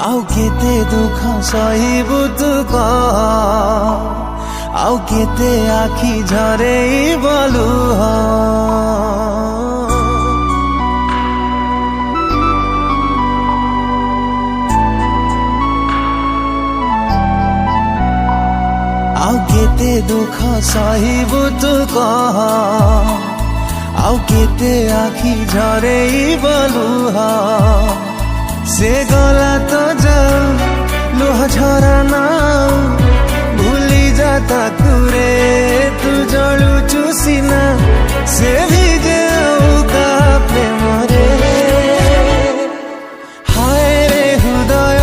आउ केते दुख सहिबु तू कह आउ केते आखि झरे बलु आउ केते दुख सहिबु तू कह आउ केते आखि झरे बलु से गला तो जाऊ लुह झरा ना भूली जाता कुरे तू जलू चुसीना से भी का प्रेम रे हाय रे हृदय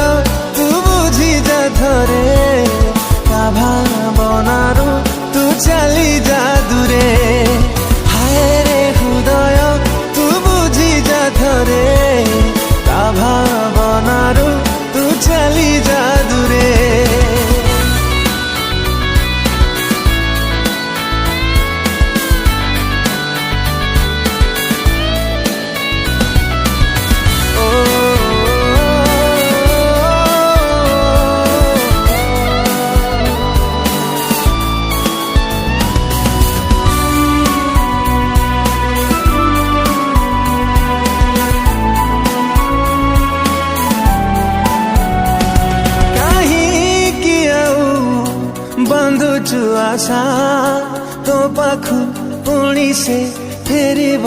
तू बुझी जा धरे का भावनारू तू चली जा दूरे हाय रे हृदय तू बुझी जा धरे का भावनारू तू चली जा दूरे बंधुचु आशा तो पाखु पुणी से फेरिब